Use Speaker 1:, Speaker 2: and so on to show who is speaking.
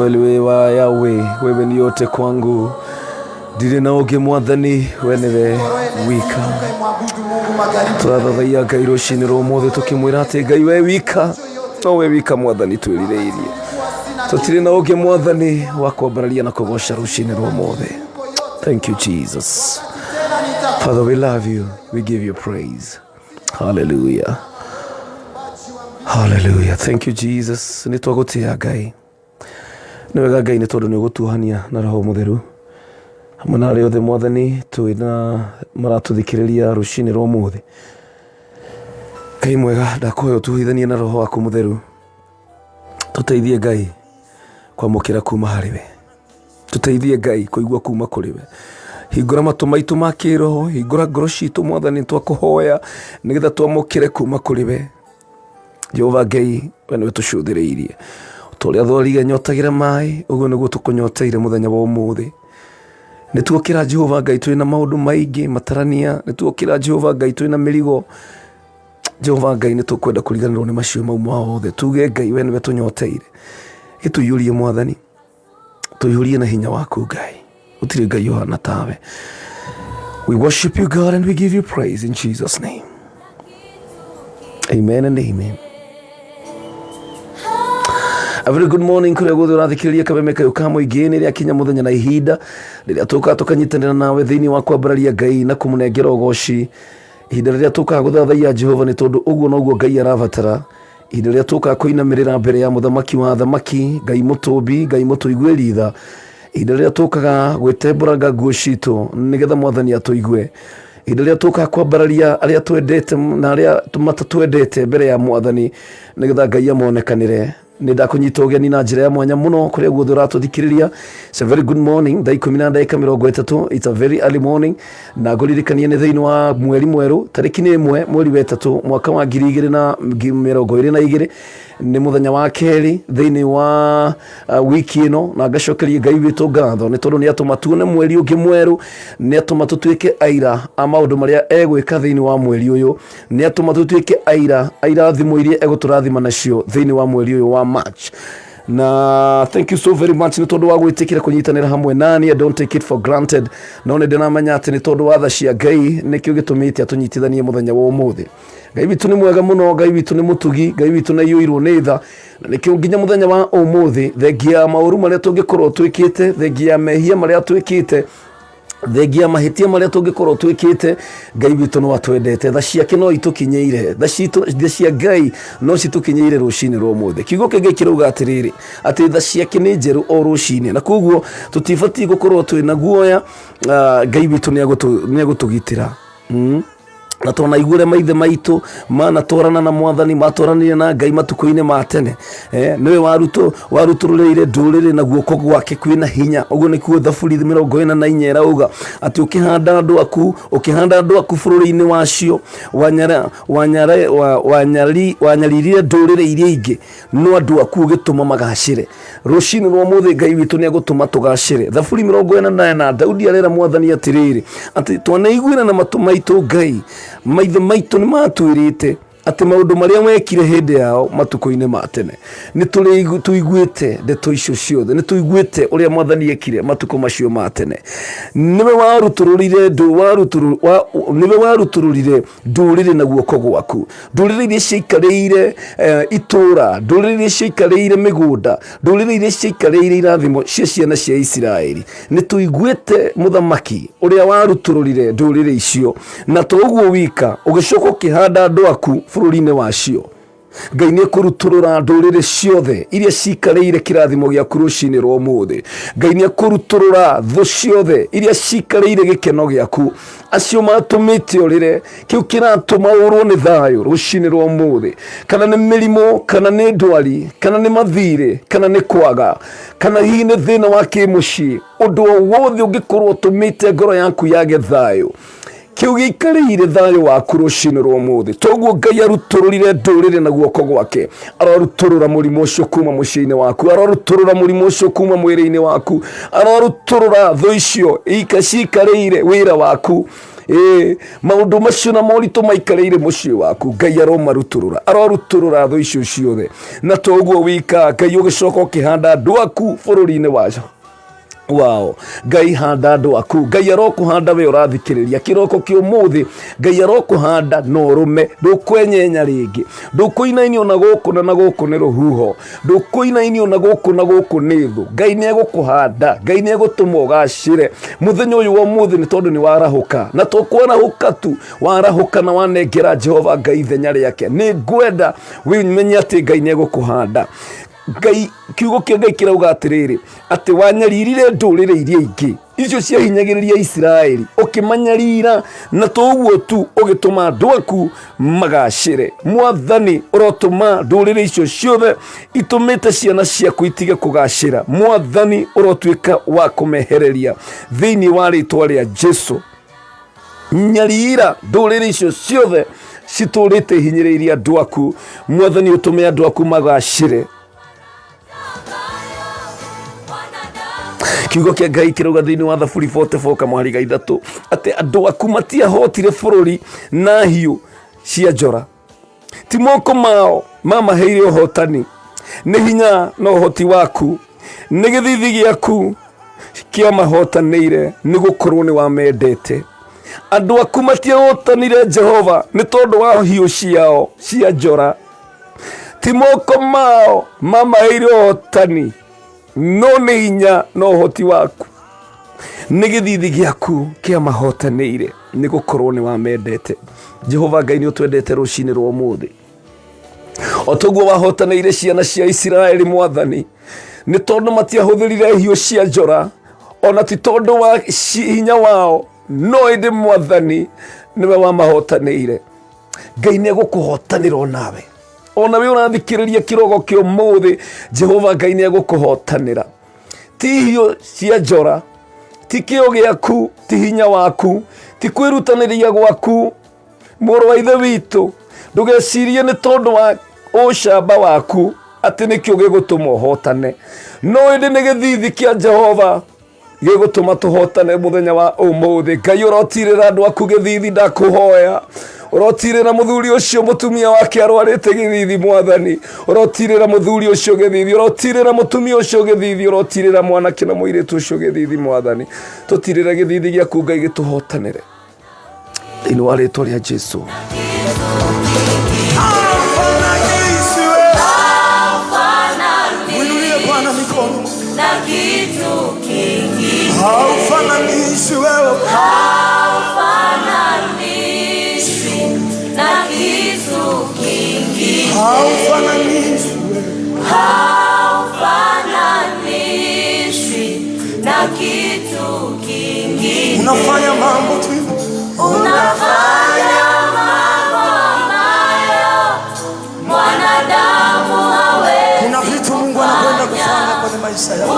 Speaker 1: kweli wewe Yahweh, wewe ni yote kwangu. Ndire na ũngĩ Mwathani, we nĩwe wika. Twathathaia Ngai rũcinĩ rwa ũmũthĩ tũkĩmwĩra atĩ Ngai we wika, no we wika Mwathani twĩrirĩirie. Tũtirĩ na ũngĩ Mwathani wa kwambararia na kũgoca rũcinĩ rwa ũmũthĩ. Thank you Jesus. Father, we love you. We give you praise. Hallelujah. Hallelujah. Thank you Jesus. Nĩ twagũtĩĩa Ngai. Nĩ wega Ngai nĩ tondũ nĩ ũgũtuohania na Roho Mũtheru. Hamwe na arĩa othe Mwathani twĩna maratũthikĩrĩria rũcinĩ rwa ũmũthĩ. Ngai mwega, ndakwĩhoya ũtuohithanie na Roho waku Mũtheru. Tũteithie Ngai kwamũkĩra kuma harĩ we. Tũteithie Ngai kũigua kuma kũrĩ we. Hingũra matũ maitũ ma kĩroho, hingũra ngoro citũ Mwathani, twakũhoya nĩgetha twamũkĩre kuma kũrĩ we. Jehova Ngai, we nĩwe tũcũthĩrĩirie. Tũrĩa thwariga nyotagĩra maĩ, ũguo nĩguo tũkũnyoteire mũthenya wa ũmũthĩ. Nĩ tuokĩra Jehova Ngai twĩ na maũndũ maingĩ matarania, nĩ tuokĩra Jehova Ngai twĩ na mĩrigo. Jehova Ngai nĩ tũkwenda kũriganĩrwo nĩ macio mau mothe. Tuge Ngai we nĩwe tũnyoteire. Gĩtũiyũrie Mwathani, tũiyũrie na hinya waku Ngai. Gũtirĩ Ngai ũhana tawe. We worship you God and we give you praise in Jesus' name. Amen and amen. A very good morning kũrĩa guothe ũrathikĩrĩria kameme kayũ ka mũingĩ rĩrĩa kinya mũthenya na ihinda rĩrĩa tũkanyitanĩra nawe thĩinĩ wa kwambararia Ngai na kũmũnengera ũgooci. Ihinda rĩrĩa tũkaga gũthathaiya Jehova nĩ tondũ ũguo noguo Ngai arabatara. Ihinda rĩrĩa tũkaga kũinamĩrĩra mbere ya mũthamaki wa athamaki, Ngai mũtũmbi, Ngai mũtũigue ritha. Ihinda rĩrĩa tũkaga gwĩtembũranga nguo citũ nĩgetha Mwathani atũigue. Ihinda rĩrĩa tũkaga kwambararia arĩa twendete na arĩa matatwendete mbere ya Mwathani nĩgetha Ngai amonekanĩre. Nĩ ndakũnyita ũgeni na njĩra ya mwanya mũno kũrĩa guothe ũratũthikĩrĩria. It's a very good morning. Thaa 10:30. It's a very early morning. Na ngũririkanie nĩ thĩinĩ wa mweri mwerũ, tarĩki nĩ 1 mweri wa 3 mwaka wa 2022. Nĩ mũthenya wa kerĩ thĩinĩ wa wiki ĩno, na ngacokeria Ngai witũ ngatho nĩ tondũ nĩ atũma tuone mweri ũngĩ mwerũ, nĩ atũma tũtuĩke aira a maũndũ marĩa egwĩka thĩinĩ wa mweri ũyũ, nĩ atũma tũtuĩke aira irathimo iria egũtũrathima nacio thĩinĩ wa mweri ũyũ wa March. Na thank you so very much nĩ tondũ wa gwĩtĩkĩra kũnyitanĩra hamwe nani. I don't take it for granted. No nĩ ndĩramenya atĩ nĩ tondũ wa tha cia Ngai nĩkĩo gĩtũmĩte atũnyitithanie mũthenya wa ũmũthĩ. Ngai witũ nĩ mwega mũno, Ngai witũ nĩ mũtugi, Ngai witũ nĩ aiyũirwo nĩ tha. Na nĩkĩo nginya mũthenya wa ũmũthĩ, thengia maũru marĩa tũngĩkorwo twĩkĩte, thengia mehia marĩa twĩkĩte, thengia mahĩtia marĩa tũngĩkorwo twĩkĩte, Ngai witũ no atwendete. Tha ciake no itũkinyĩire, tha cia Ngai no citũkinyĩire rũcinĩ rwa ũmũthĩ. Kiugo kĩngĩ kĩrauga atĩrĩrĩ atĩ tha ciake nĩ njerũ o rũcinĩ, na koguo tũtibatiĩ gũkorwo twĩna guoya. Ngai witũ nĩ egũtũgitĩra. Na tũnaiguĩre maithe maitũ manatwarana na Mwathani, matwaranire na Ngai matukũ-inĩ ma tene. Nĩwe warutũrũrĩire ndũrĩrĩ na guoko gwake kwĩna hinya. Ũguo nĩkuo Thaburi 44 ĩrauga atĩ ũkĩhanda andũ aku bũrũri-inĩ wacio, wanyarire ndũrĩrĩ iria ingĩ, no andũ aku ũgĩtũma magacĩre. Rũcinĩ rwa ũmũthĩ Ngai witũ nĩ egũtũma tũgacĩre. Thaburi 44 na Daudi arera Mwathani atĩrĩrĩ atĩ twanaiguĩra na matũ maitũ Ngai, maithe maitũ nĩ matwĩrĩte atĩ maũndũ marĩa wekire hĩndĩ yao matukũ-inĩ ma tene. Nĩ tũiguĩte ndeto icio ciothe, nĩ tũiguĩte ũrĩa Mwathani ekire matukũ macio ma tene. Nĩwe warutũrũrire ndũrĩrĩ na guoko gwaku, ndũrĩrĩ iria ciaikarĩire itũũra, ndũrĩrĩ iria ciaikarĩire mĩgũnda, ndũrĩrĩ iria ciaikarĩire irathimo cia ciana cia Isiraeli. Nĩ tũiguĩte mũthamaki ũrĩa warutũrũrire ndũrĩrĩ icio, na to ũguo wika, ũgĩcoka ũkĩhanda andũ aku bũrũri-inĩ wacio. Ngai nĩ ekũrutũrũra ndũrĩrĩ ciothe iria cikarĩire kĩrathimo gĩaku rũcinĩ rwa ũmũthĩ. Ngai nĩ ekũrutũrũra thũ ciothe iria cikarĩire gĩkeno gĩaku, acio matũmĩte ũrĩre, kĩu kĩratũma ũrwo nĩ thayũ rũcinĩ rwa ũmũthĩ. Kana nĩ mĩrimũ, kana nĩ ndwari, kana nĩ mathirĩ, kana nĩ kwaga, kana hihi nĩ thĩna wa kĩmũciĩ, ũndũ o wothe ũngĩkorwo ũtũmĩte ngoro yaku yage thayũ, kĩu gĩikarĩire thayũ waku rũcinĩ rwa ũmũthĩ. Toguo Ngai arutũrũrire ndũrĩrĩ na guoko gwake, ararutũrũra mũrimũ ũcio kuma mũciĩ-inĩ waku, ararutũrũra mũrimũ ũcio kuma mwĩrĩ-inĩ waku, ararutũrũra thũ icio ciikarĩire wĩra waku, maundu macio na moritũ maikareire mũciĩ waku, Ngai aroruturura thũ icio ciothe, na toguo wika Ngai ũgĩcoka ũkĩhanda andũ aku bũrũri-inĩ wacio. Wow, Ngai handa andũ aku, Ngai arokuhanda we ũrathikĩrĩria kĩroko kĩa ũmũthĩ, Ngai arokuhanda na ũrũme, ndũkwenyenya rĩngĩ, ndũkũinainio na gũkũ na gũkũ nĩ rũhuho, ndũkũinainio na gũkũ nĩ thũ. Ngai nĩegũkũhanda, Ngai nĩegũtũma ũgacĩre mũthenya ũyũ wa ũmũthĩ, nĩ tondũ nĩ warahũka, na tũkwarahũka tu, warahũka na wanengera Jehova Ngai ithenya rĩake. Nĩ ngwenda wĩmenye atĩ Ngai nĩegũkũhanda. Ngai kiugo kĩa Ngai kĩrauga atĩrĩrĩ, atĩ wanyaririre ndũrĩrĩ iria ingĩ icio ciahinyagĩrĩria Isiraeli, ũkĩmanyarira, na toguo tu ũgĩtũma andũ aku magacĩre. Mwathani ũrotũma ndũrĩrĩ icio ciothe itũmĩte ciana ciaku itige kũgacĩra, Mwathani ũrotuĩka wa kũmehereria thĩinĩ wa rĩtwa rĩa Jesũ. Nyarira ndũrĩrĩ icio ciothe citũrĩte hinyĩrĩirie andũ aku, Mwathani ũtũme andũ aku magacĩre. Kiugo kĩa Ngai kĩrauga thĩinĩ wa Thaburi 44 kamwari ga 3 atĩ andũ aku matiahotire bũrũri na hiũ cia njora, ti moko mao mamaheire ũhotani, nĩ hinya na ũhoti waku, nĩ gĩthithi gĩaku kĩamahotanĩire, nĩ gũkorwo nĩ wamendete. Andũ aku matiahotanire Jehova nĩ tondũ wa hiũ ciao cia njora, ti moko mao mamaheire ũhotani, no nĩ hinya na ũhoti waku, nĩ gĩthithi gĩaku kĩamahotanĩire, nĩ gũkorwo nĩ wamendete. Jehova Ngai nĩ ũtwendete rũcinĩ rwa ũmũthĩ, o toguo wahotanĩire ciana cia Isiraeli, Mwathani, nĩ tondũ matiahũthĩrire hiũ cia njora, ona ti tondũ wa hinya wao, no ĩndĩ Mwathani nĩwe wamahotanĩire. Ngai nĩegũkũhotanĩra onawe, ona we ũrathikĩrĩria kĩrogo kĩa ũmũthĩ, Jehova Ngai nĩegũkũhotanĩra. Ti hiũ cia njora, ti kĩo gĩaku, ti hinya waku, ti kwĩrutanĩria gwaku, mũrũ wa ithe witũ, ndũgecirie nĩ tondũ wa ũcamba waku atĩ nĩkĩo gĩgũtũma ũhotane, no ĩndĩ nĩ gĩthithi kĩa Jehova gĩgũtũma tũhotane mũthenya wa ũmũthĩ. Ngai ũrotirĩra andũ aku gĩthithi, ndakũhoya, ũrotirĩra mũthuri ũcio mũtumia wake arwarĩte gĩthithi, Mwathani, ũrotirĩra mũthuri ũcio gĩthithi, ũrotirĩra mũtumia ũcio gĩthithi, ũrotirĩra mwanake na mũirĩtu ũcio gĩthithi, Mwathani, tũtirĩra gĩthithi gĩaku Ngai gĩtũhotanĩre thĩinĩ wa rĩtwa rĩa Jesũ.
Speaker 2: Haufananishi wewe, haufananishi na kitu kingine, haufananishi wewe, haufananishi na kitu kingine. Unafanya mambo tu, unafanya mambo ambayo mwanadamu hawezi. Kuna vitu Mungu anakwenda kufanya kwenye maisha yako.